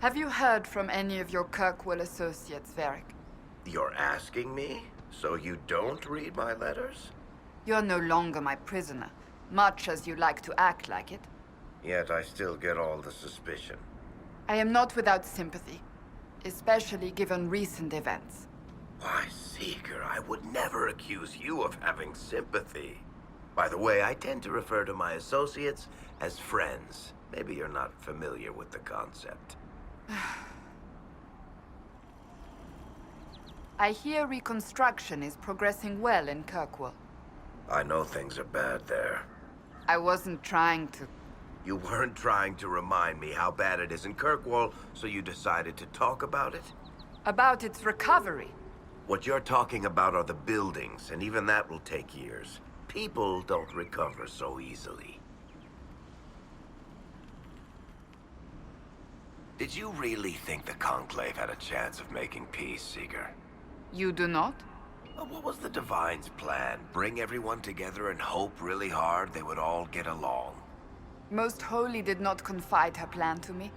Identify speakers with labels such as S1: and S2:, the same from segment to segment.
S1: Have you heard from any of your Kirkwall associates, Varric?
S2: You're asking me? So you don't read my letters?
S1: You're no longer my prisoner, much as you like to act like it.
S2: Yet I still get all the suspicion.
S1: I am not without sympathy, especially given recent events.
S2: Why, Seeker, I would never accuse you of having sympathy. By the way, I tend to refer to my associates as friends. Maybe you're not familiar with the concept.
S1: I hear reconstruction is progressing well in Kirkwall.
S2: I know things are bad there.
S1: I wasn't trying to...
S2: You weren't trying to remind me how bad it is in Kirkwall, so you decided to talk about it?
S1: About its recovery.
S2: What you're talking about are the buildings, and even that will take years. People don't recover so easily. Did you really think the Conclave had a chance of making peace, Seeker?
S1: You do not?
S2: What was the Divine's plan? Bring everyone together and hope really hard they would all get along?
S1: Most Holy did not confide her plan to me.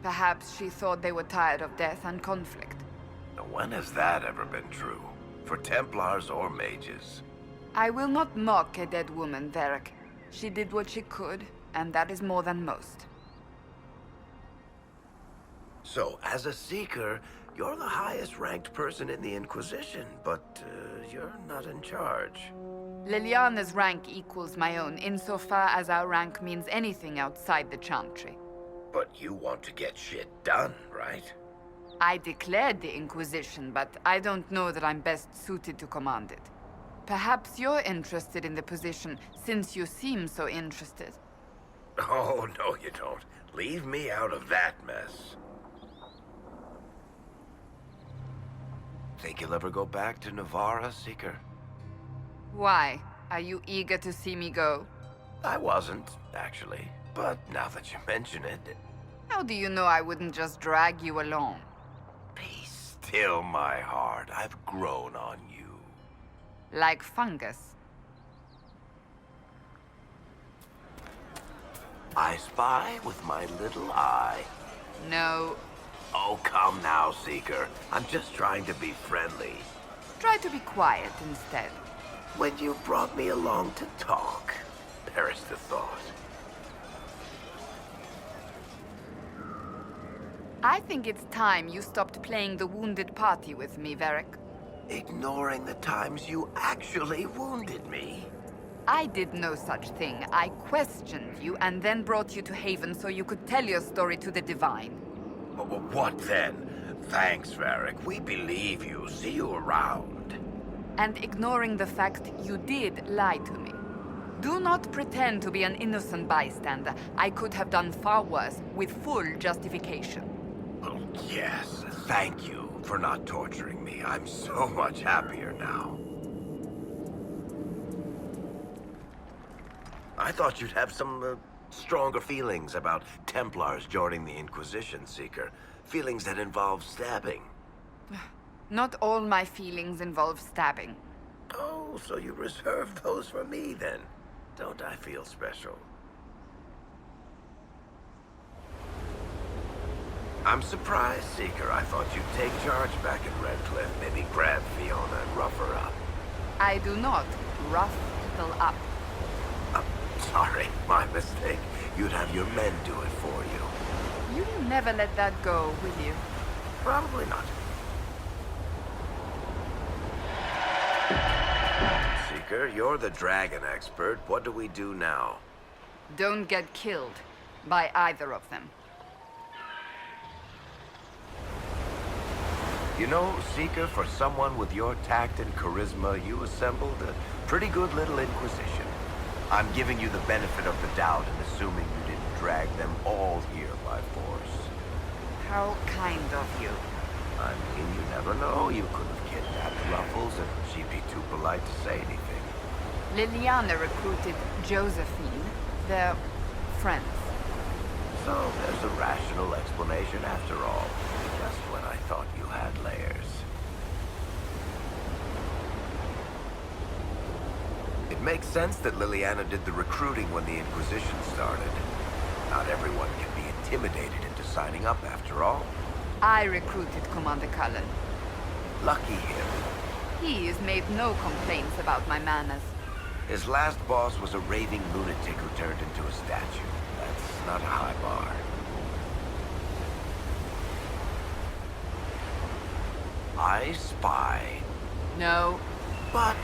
S1: Perhaps she thought they were tired of death and conflict.
S2: Now, when has that ever been true? For Templars or mages?
S1: I will not mock a dead woman, Varric. She did what she could, and that is more than most.
S2: So, as a Seeker, you're the highest ranked person in the Inquisition, but you're not in charge.
S1: Liliana's rank equals my own, insofar as our rank means anything outside the Chantry.
S2: But you want to get shit done, right?
S1: I declared the Inquisition, but I don't know that I'm best suited to command it. Perhaps you're interested in the position, since you seem so interested.
S2: Oh, no you don't. Leave me out of that mess. Think you'll ever go back to Navarra, Seeker?
S1: Why? Are you eager to see me go?
S2: I wasn't, actually. But now that you mention it...
S1: How do you know I wouldn't just drag you along?
S2: Be still, my heart. I've grown on you.
S1: Like fungus.
S2: I spy with my little eye.
S1: No.
S2: Oh, come now, Seeker. I'm just trying to be friendly.
S1: Try to be quiet instead.
S2: When you brought me along to talk, perish the thought.
S1: I think it's time you stopped playing the wounded party with me, Varric.
S2: Ignoring the times you actually wounded me.
S1: I did no such thing. I questioned you and then brought you to Haven so you could tell your story to the Divine.
S2: What then? Thanks, Varric. We believe you. See you around.
S1: And ignoring the fact you did lie to me. Do not pretend to be an innocent bystander. I could have done far worse, with full justification.
S2: Oh, yes. Thank you for not torturing me. I'm so much happier now. I thought you'd have some stronger feelings about Templars joining the Inquisition, Seeker. Feelings that involve stabbing.
S1: Not all my feelings involve stabbing.
S2: Oh, so you reserved those for me then. Don't I feel special? I'm surprised, Seeker. I thought you'd take charge back in Redcliffe. Maybe grab Fiona and rough her up.
S1: I do not rough people up.
S2: Sorry, my mistake. You'd have your men do it for you.
S1: You'll never let that go, will you?
S2: Probably not. Seeker, you're the dragon expert. What do we do now?
S1: Don't get killed by either of them.
S2: You know, Seeker, for someone with your tact and charisma, you assembled a pretty good little Inquisition. I'm giving you the benefit of the doubt and assuming you didn't drag them all here by force.
S1: How kind of you.
S2: I mean, you never know. You could have kidnapped Ruffles and she'd be too polite to say anything.
S1: Liliana recruited Josephine. They're friends.
S2: So there's a rational explanation after all. Just when I thought you had layers. It makes sense that Liliana did the recruiting when the Inquisition started. Not everyone can be intimidated into signing up after all.
S1: I recruited Commander Cullen.
S2: Lucky him.
S1: He's made no complaints about my manners.
S2: His last boss was a raving lunatic who turned into a statue. That's not a high bar. I spy.
S1: No.
S2: But...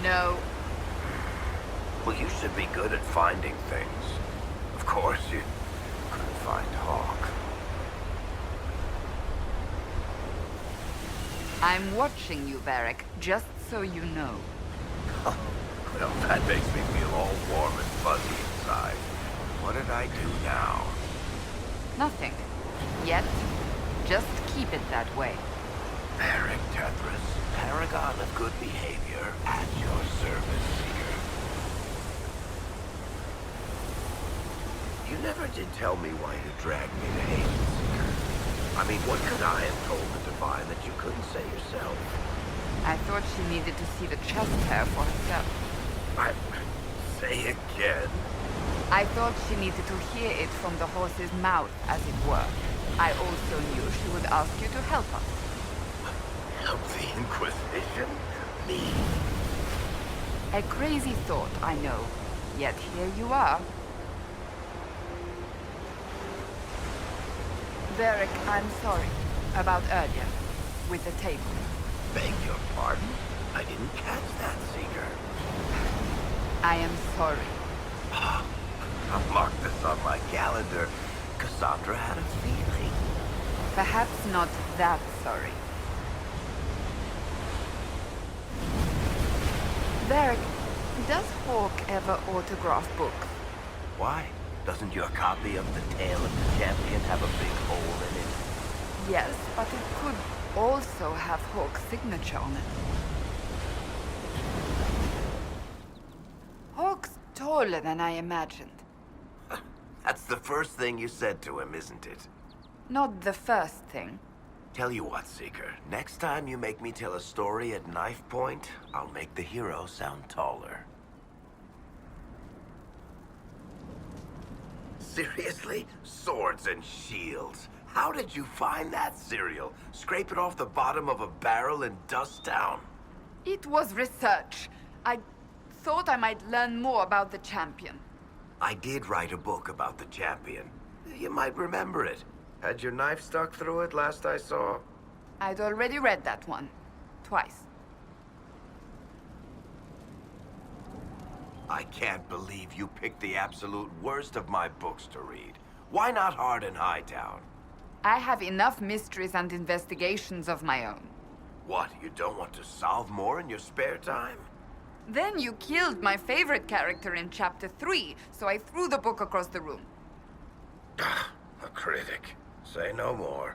S1: No.
S2: Well, you should be good at finding things. Of course, you couldn't find Hawk.
S1: I'm watching you, Varric, just so you know.
S2: Well, that makes me feel all warm and fuzzy inside. What did I do now?
S1: Nothing. Yet. Just keep it that way.
S2: Varric Tethras, paragon of good behavior, at your service, Seeker. You never did tell me why you dragged me to Haven, Seeker. I mean, what could I have told the Divine that you couldn't say yourself?
S1: I thought she needed to see the chest hair for herself.
S2: Say again?
S1: I thought she needed to hear it from the horse's mouth, as it were. I also knew she would ask you to help us.
S2: Help the Inquisition? Me?
S1: A crazy thought, I know. Yet here you are. Varric, I'm sorry. About earlier. With the table.
S2: Beg your pardon? I didn't catch that, Seeker.
S1: I am sorry.
S2: I'll mark this on my calendar. Cassandra had a feeling.
S1: Perhaps not that sorry. Varric, does Hawk ever autograph books?
S2: Why? Doesn't your copy of The Tale of the Champion have a big hole in it?
S1: Yes, but it could also have Hawk's signature on it. Hawk's taller than I imagined.
S2: That's the first thing you said to him, isn't it?
S1: Not the first thing.
S2: Tell you what, Seeker. Next time you make me tell a story at knife point, I'll make the hero sound taller. Seriously? Swords and shields. How did you find that cereal? Scrape it off the bottom of a barrel in Dusttown?
S1: It was research. I thought I might learn more about the champion.
S2: I did write a book about the champion. You might remember it. Had your knife stuck through it last I saw?
S1: I'd already read that one. Twice.
S2: I can't believe you picked the absolute worst of my books to read. Why not Hard in Hightown?
S1: I have enough mysteries and investigations of my own.
S2: What, you don't want to solve more in your spare time?
S1: Then you killed my favorite character in Chapter 3, so I threw the book across the room.
S2: A critic. Say no more.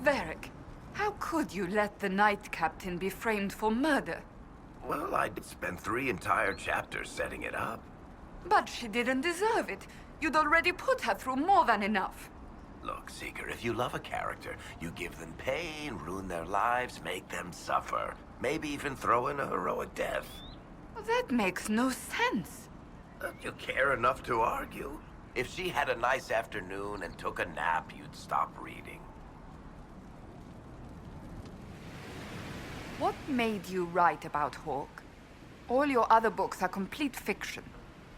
S1: Varric, how could you let the Knight Captain be framed for murder?
S2: Well, I did spend 3 entire chapters setting it up.
S1: But she didn't deserve it. You'd already put her through more than enough.
S2: Look, Seeker, if you love a character, you give them pain, ruin their lives, make them suffer. Maybe even throw in a heroic death.
S1: That makes no sense.
S2: You care enough to argue? If she had a nice afternoon and took a nap, you'd stop reading.
S1: What made you write about Hawk? All your other books are complete fiction.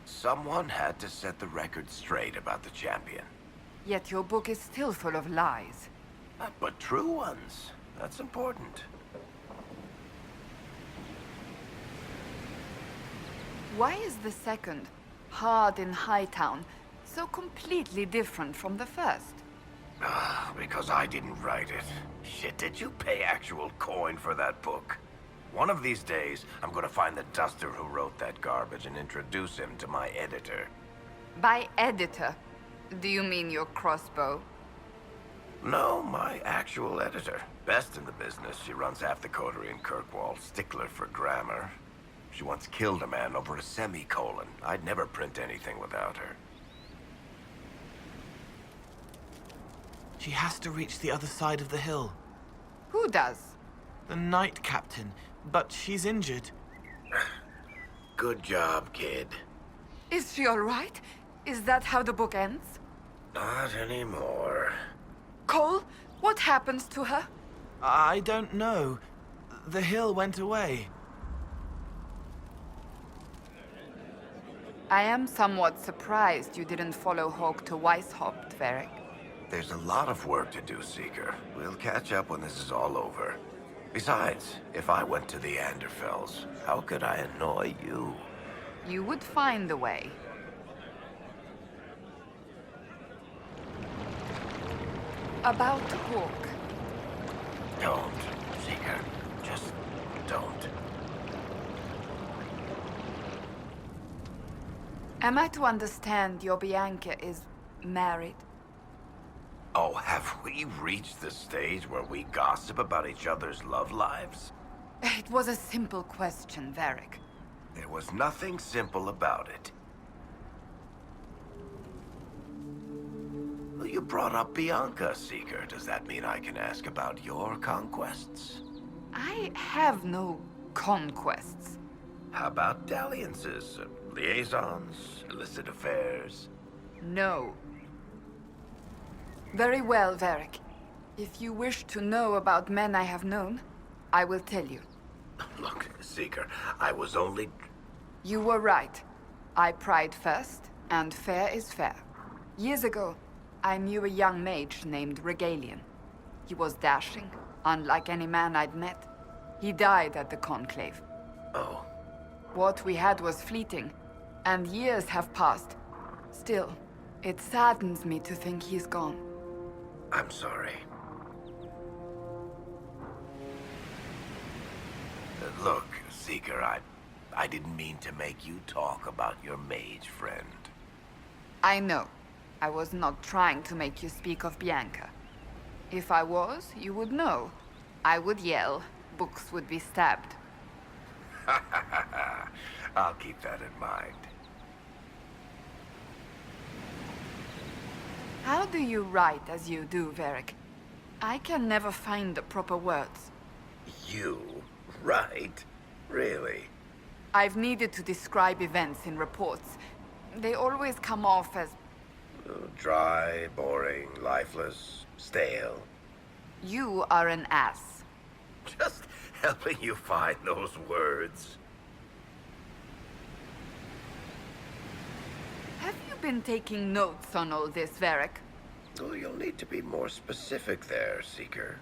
S2: Someone had to set the record straight about the champion.
S1: Yet your book is still full of lies.
S2: But true ones. That's important.
S1: Why is the second, Hard in Hightown, so completely different from the first?
S2: Because I didn't write it. Shit, did you pay actual coin for that book? One of these days, I'm gonna find the duster who wrote that garbage and introduce him to my editor.
S1: By editor, do you mean your crossbow?
S2: No, my actual editor. Best in the business. She runs half the coterie in Kirkwall, stickler for grammar. She once killed a man over a semicolon. I'd never print anything without her.
S3: She has to reach the other side of the hill.
S1: Who does?
S3: The Knight Captain, but she's injured.
S2: Good job, kid.
S1: Is she all right? Is that how the book ends?
S2: Not anymore.
S1: Cole, what happens to her?
S3: I don't know. The hill went away.
S1: I am somewhat surprised you didn't follow Hawk to Weishaupt, Varric.
S2: There's a lot of work to do, Seeker. We'll catch up when this is all over. Besides, if I went to the Anderfells, how could I annoy you?
S1: You would find a way. About Hawk.
S2: Don't, Seeker. Just don't.
S1: Am I to understand your Bianca is married?
S2: Oh, have we reached the stage where we gossip about each other's love lives?
S1: It was a simple question, Varric.
S2: There was nothing simple about it. Well, you brought up Bianca, Seeker. Does that mean I can ask about your conquests?
S1: I have no conquests.
S2: How about dalliances, liaisons, illicit affairs?
S1: No. Very well, Varric. If you wish to know about men I have known, I will tell you.
S2: Look, Seeker, I was only...
S1: You were right. I pried first, and fair is fair. Years ago, I knew a young mage named Regalian. He was dashing, unlike any man I'd met. He died at the Conclave.
S2: Oh.
S1: What we had was fleeting, and years have passed. Still, it saddens me to think he's gone.
S2: I'm sorry. Look, Seeker, I didn't mean to make you talk about your mage friend.
S1: I know. I was not trying to make you speak of Bianca. If I was, you would know. I would yell, books would be stabbed.
S2: I'll keep that in mind.
S1: How do you write as you do, Varric? I can never find the proper words.
S2: You? Right? Really?
S1: I've needed to describe events in reports. They always come off as...
S2: Dry, boring, lifeless, stale.
S1: You are an ass.
S2: Just helping you find those words.
S1: Have you been taking notes on all this, Varric?
S2: Oh, you'll need to be more specific there, Seeker.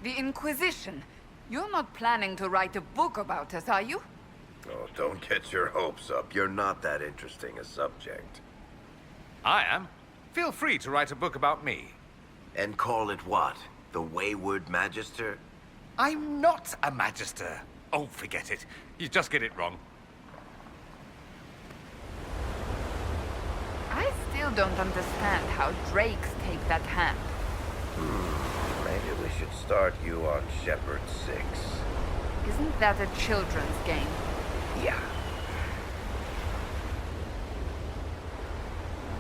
S1: The Inquisition. You're not planning to write a book about us, are you?
S2: Oh, don't get your hopes up. You're not that interesting a subject.
S4: I am. Feel free to write a book about me.
S2: And call it what? The Wayward Magister?
S4: I'm not a magister. Oh, forget it. You just get it wrong.
S1: I still don't understand how drakes take that hand.
S2: Maybe we should start you on Shepherd 6.
S1: Isn't that a children's game?
S2: Yeah.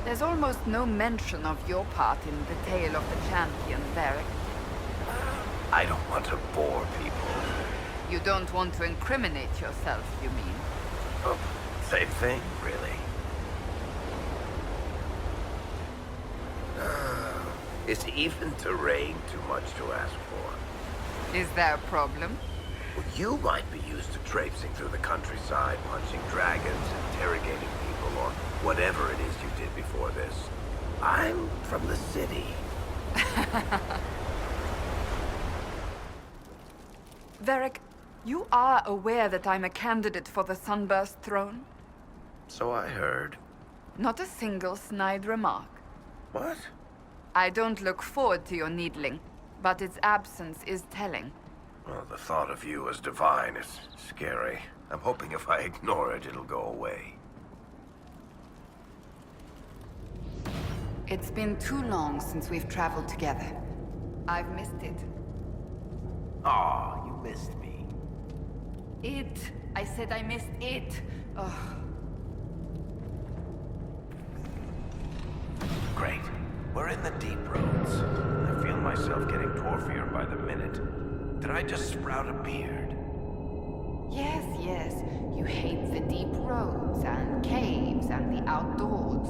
S1: There's almost no mention of your part in the tale of the champion, Varric.
S2: I don't want to bore people.
S1: You don't want to incriminate yourself, you mean?
S2: Oh, same thing, really. Is even terrain too much to ask for?
S1: Is there a problem?
S2: Well, you might be used to traipsing through the countryside, punching dragons, interrogating people, or whatever it is you did before this. I'm from the city.
S1: Varric, you are aware that I'm a candidate for the Sunburst throne?
S2: So I heard.
S1: Not a single snide remark.
S2: What?
S1: I don't look forward to your needling, but its absence is telling.
S2: Well, the thought of you as divine is scary. I'm hoping if I ignore it, it'll go away.
S1: It's been too long since we've traveled together. I've missed it.
S2: Aw, you missed me.
S1: It. I said I missed it. Ugh.
S2: Great. We're in the deep roads. I feel myself getting dwarfier by the minute. Did I just sprout a beard?
S1: Yes, yes. You hate the deep roads and caves and the outdoors.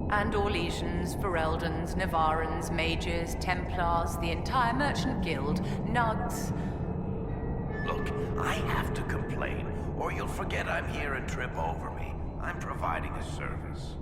S5: And Orlesians, Fereldans, Navarans, Mages, Templars, the entire Merchant Guild, Nugs.
S2: Look, I have to complain, or you'll forget I'm here and trip over me. I'm providing a service.